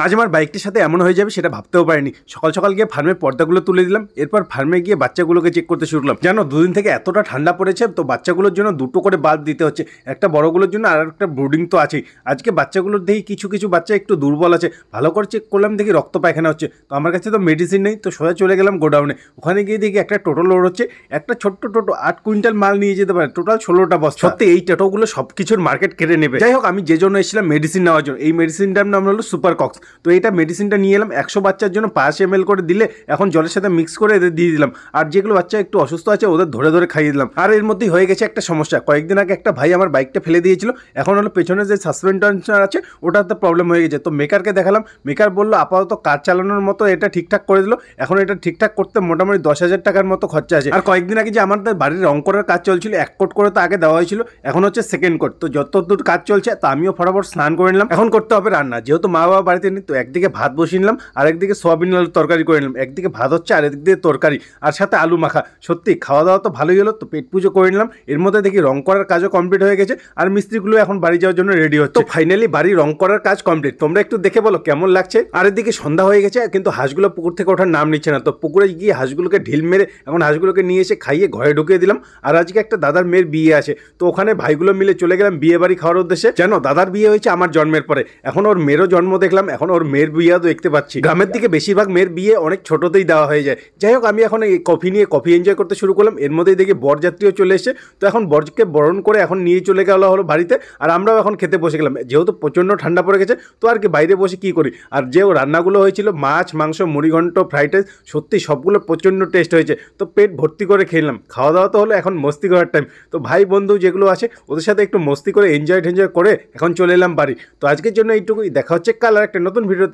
আজ আমার বাইকটির সাথে এমন হয়ে যাবে সেটা ভাবতেও পারিনি। সকাল সকাল গিয়ে ফার্মের পর্দাগুলো তুলে দিলাম, এরপর ফার্মে গিয়ে বাচ্চাগুলোকে চেক করতে শুরু করলাম। জানো, দুদিন থেকে এতটা ঠান্ডা পড়েছে, তো বাচ্চাগুলোর জন্য দুটো করে বাল্ব দিতে হচ্ছে, একটা বড়গুলোর জন্য আর একটা ব্রুডিং তো আছেই। আজকে বাচ্চাগুলোর দেখি কিছু কিছু বাচ্চা একটু দুর্বল আছে, ভালো করে চেক করলাম, দেখি রক্ত পায়খানা হচ্ছে। তো আমার কাছে তো মেডিসিন নেই, তো সোজা চলে গেলাম গোডাউনে। ওখানে গিয়ে দেখি একটা টোটো লোড হচ্ছে, একটা ছোট্ট টোটো 8 কুইন্টাল মাল নিয়ে যেতে পারে, টোটাল 16টা বস্তা। সত্যি এই টোটোগুলো সব কিছুর মার্কেট কেড়ে নেবে। যাই হোক, আমি যে জন্য এসেছিলাম মেডিসিন নেওয়ার জন্য, এই মেডিসিনটার নাম হলো সুপার কক্স। তো এইটা মেডিসিনটা নিয়ে এলাম, 100 বাচ্চার জন্য 5 ml করে দিলে এখন জলের সাথে মিক্স করে এদের দিয়ে দিলাম। আর যেগুলো বাচ্চা একটু অসুস্থ আছে ওদের ধরে ধরে খাইয়ে দিলাম। আর এর মধ্যেই হয়ে গেছে একটা সমস্যা। কয়েকদিন আগে একটা ভাই আমার বাইকটা ফেলে দিয়েছিল, এখন হলো পেছনে যে সাসপেনশন আছে ওটাতে প্রবলেম হয়ে গেছে। তো মেকারকে দেখালাম, মেকার বললো আপাতত কাজ চালানোর মতো এটা ঠিকঠাক করে দিল। এখন এটা ঠিকঠাক করতে মোটামুটি 10,000 টাকার মতো খরচা আছে। আর কয়েকদিন আগে যে আমাদের বাড়ির রং করার কাজ চলছিল, 1 কোট করে তো আগে দেওয়া হয়েছিল, এখন হচ্ছে 2nd কোট। তো যতদূর কাজ চলছে, তো আমিও ফটাফট স্নান করে নিলাম। এখন করতে হবে রান্না, যেহেতু মা বাবা বাড়িতে নেই, তো একদিকে ভাত বসিয়ে নিলাম, আর একদিকে সোয়াবিন আলুর তরকারি করে নিলাম। একদিকে ভাত হচ্ছে আর একদিকে তরকারি, আর সাথে আলু মাখা। সত্যি খাওয়া দাওয়া তো ভালোই হলো, তো পেট পুজো করে নিলাম। এর মধ্যে দেখি রং করার কাজও কমপ্লিট হয়ে গেছে, আর মিস্ত্রিগুলো এখন বাড়ি যাওয়ার জন্য রেডি হচ্ছে। তো ফাইনালি বাড়ি রং করার কাজ কমপ্লিট। তোমরা একটু দেখে বলো কেমন লাগছে। আর এদিকে সন্ধ্যা হয়ে গেছে, কিন্তু হাঁসগুলো পুকুর থেকে ওঠার নাম নিচ্ছে না। তো পুকুরে গিয়ে হাঁসগুলোকে ঢিল মেরে এখন হাঁসগুলোকে নিয়ে এসে খাইয়ে ঘরে ঢুকিয়ে দিলাম। আর আজকে একটা দাদার মেয়ের বিয়ে আছে, তো ওখানে ভাইগুলো মিলে চলে গেলাম বিয়ে বাড়ি খাওয়ার উদ্দেশ্যে। জানো, দাদার বিয়ে হয়েছে আমার জন্মের পরে, এখন ওর মেয়েরও জন্ম দেখলাম, এখন ওর মেয়ের বিয়েও দেখতে পাচ্ছি। গ্রামের দিকে বেশিরভাগ মেয়ের বিয়ে অনেক ছোটতেই দেওয়া হয়ে যায়। যাই হোক, আমি এখন এই কফি এনজয় করতে শুরু করলাম। এর মধ্যেই দেখি বরযাত্রীও চলে এসে, তো এখন বরকে বরণ করে এখন নিয়ে চলে গেলা হলো বাড়িতে। আর আমরাও এখন খেতে বসে গেলাম, যেহেতু প্রচণ্ড ঠান্ডা পড়ে গেছে, তো আর কি বাইরে বসে কী করি। আর যে রান্নাগুলো হয়েছিল, মাছ, মাংস, মুড়িঘণ্ট, ফ্রাইড রাইস, সত্যি সবগুলো প্রচণ্ড টেস্ট হয়েছে। তো পেট ভর্তি করে খেলাম। খাওয়া দাওয়া তো হলো, এখন মস্তি করার টাইম। তো ভাই বন্ধু যেগুলো আছে ওদের সাথে একটু মস্তি করে এনজয় করে এখন চলে এলাম বাড়ি। তো আজকের জন্য এইটুকুই, দেখা হচ্ছে কাল আর একটা নতুন ভিডিওতে।